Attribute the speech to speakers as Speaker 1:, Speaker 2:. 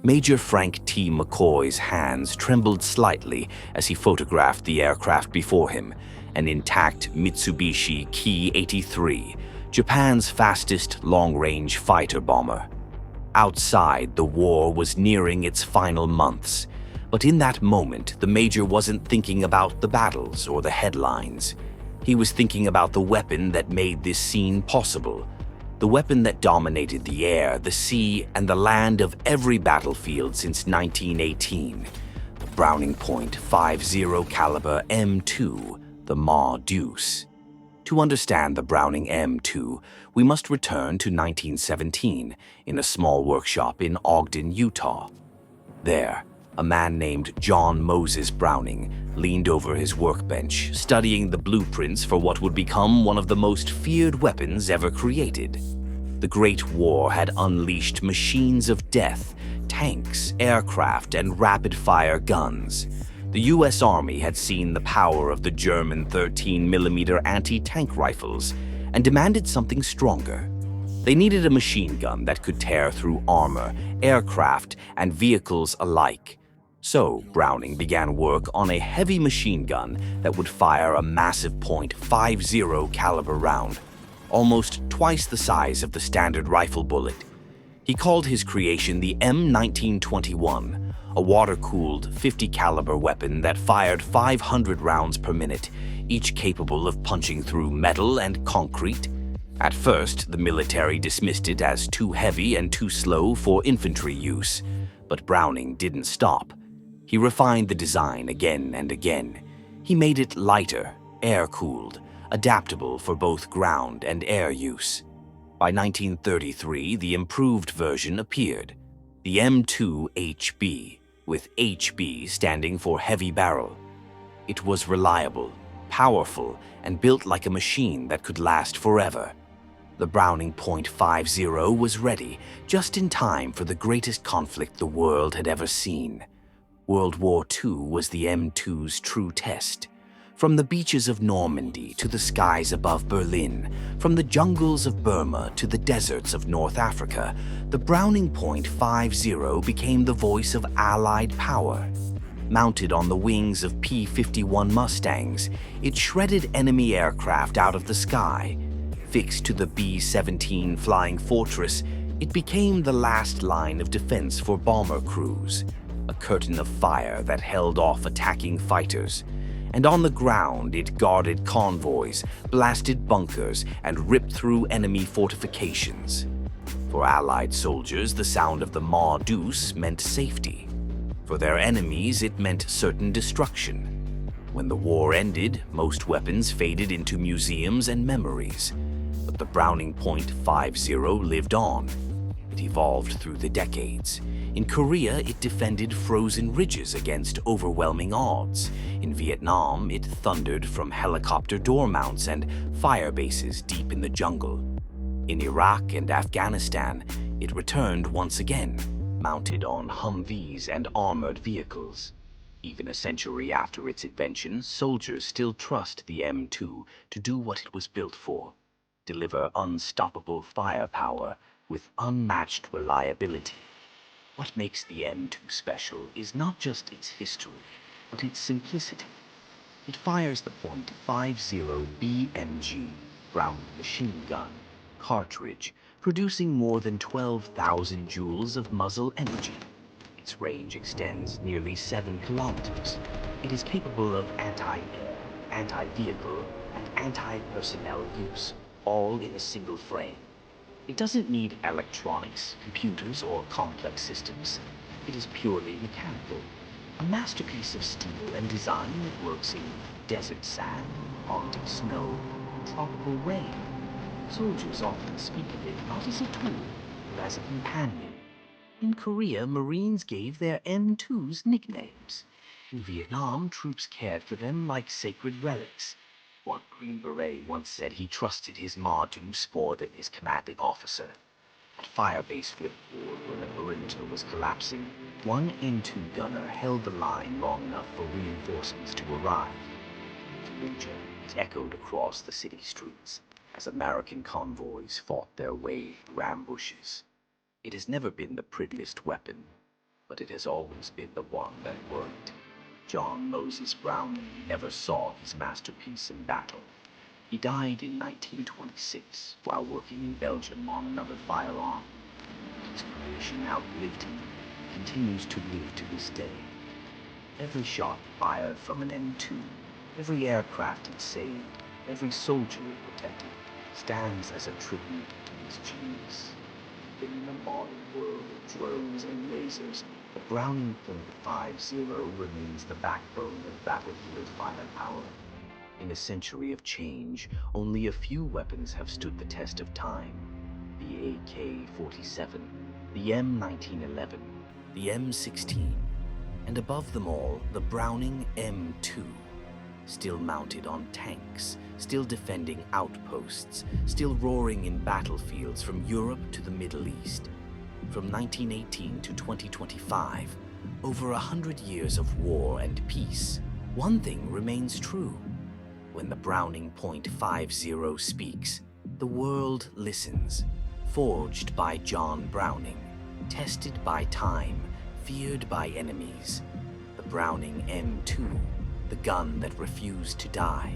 Speaker 1: Major Frank T. McCoy's hands trembled slightly as he photographed the aircraft before him, an intact Mitsubishi Ki-83, Japan's fastest long-range fighter bomber. Outside, the war was nearing its final months, but in that moment, the Major wasn't thinking about the battles or the headlines. He was thinking about the weapon that made this scene possible, the weapon that dominated the air, the sea, and the land of every battlefield since 1918, the Browning .50 caliber M2, the Ma Deuce. To understand the Browning M2, we must return to 1917 in a small workshop in Ogden, Utah. There, a man named John Moses Browning leaned over his workbench, studying the blueprints for what would become one of the most feared weapons ever created. The Great War had unleashed machines of death, tanks, aircraft, and rapid-fire guns. The U.S. Army had seen the power of the German 13mm anti-tank rifles and demanded something stronger. They needed a machine gun that could tear through armor, aircraft, and vehicles alike. So Browning began work on a heavy machine gun that would fire a massive .50 caliber round, almost twice the size of the standard rifle bullet. He called his creation the M1921, a water-cooled 50 caliber weapon that fired 500 rounds per minute, each capable of punching through metal and concrete. At first, the military dismissed it as too heavy and too slow for infantry use, but Browning didn't stop. He refined the design again and again. He made it lighter, air-cooled, adaptable for both ground and air use. By 1933, the improved version appeared, the M2HB, with HB standing for heavy barrel. It was reliable, powerful, and built like a machine that could last forever. The Browning .50 was ready, just in time for the greatest conflict the world had ever seen. World War II was the M2's true test. From the beaches of Normandy to the skies above Berlin, from the jungles of Burma to the deserts of North Africa, the Browning .50 became the voice of Allied power. Mounted on the wings of P-51 Mustangs, it shredded enemy aircraft out of the sky. Fixed to the B-17 Flying Fortress, it became the last line of defense for bomber crews, a curtain of fire that held off attacking fighters. And on the ground, it guarded convoys, blasted bunkers, and ripped through enemy fortifications. For Allied soldiers, the sound of the Ma Deuce meant safety. For their enemies, it meant certain destruction. When the war ended, most weapons faded into museums and memories. But the Browning .50 lived on. It evolved through the decades. In Korea, it defended frozen ridges against overwhelming odds. In Vietnam, it thundered from helicopter door mounts and fire bases deep in the jungle. In Iraq and Afghanistan, it returned once again, mounted on Humvees and armored vehicles. Even a century after its invention, soldiers still trust the M2 to do what it was built for: deliver unstoppable firepower with unmatched reliability. What makes the M2 special is not just its history, but its simplicity. It fires the .50 BMG, Browning machine gun, cartridge, producing more than 12,000 joules of muzzle energy. Its range extends nearly 7 kilometers. It is capable of anti-air, anti-vehicle, and anti-personnel use, all in a single frame. It doesn't need electronics, computers, or complex systems. It is purely mechanical, a masterpiece of steel and design that works in desert sand, Arctic snow, and tropical rain. Soldiers often speak of it not as a tool, but as a companion. In Korea, Marines gave their M2s nicknames. In Vietnam, troops cared for them like sacred relics. One Green Beret once said he trusted his Ma Deuce more than his commanding officer. At Firebase 4, when the perimeter was collapsing, one M2 gunner held the line long enough for reinforcements to arrive. Fallujah, it echoed across the city streets as American convoys fought their way through ambushes. It has never been the prettiest weapon, but it has always been the one that worked. John Moses Browning never saw his masterpiece in battle. He died in 1926 while working in Belgium on another firearm. His creation outlived him, continues to live to this day. Every shot fired from an M2, every aircraft it saved, every soldier it protected, stands as a tribute to his genius. In the modern world of drones and lasers, the Browning .50 remains the backbone of battlefield firepower. In a century of change, only a few weapons have stood the test of time. The AK-47, the M1911, the M16, and above them all, the Browning M2. Still mounted on tanks, still defending outposts, still roaring in battlefields from Europe to the Middle East. From 1918 to 2025, over 100 years of war and peace, one thing remains true. When the Browning .50 speaks, the world listens. Forged by John Browning, tested by time, feared by enemies. The Browning M2, the gun that refused to die,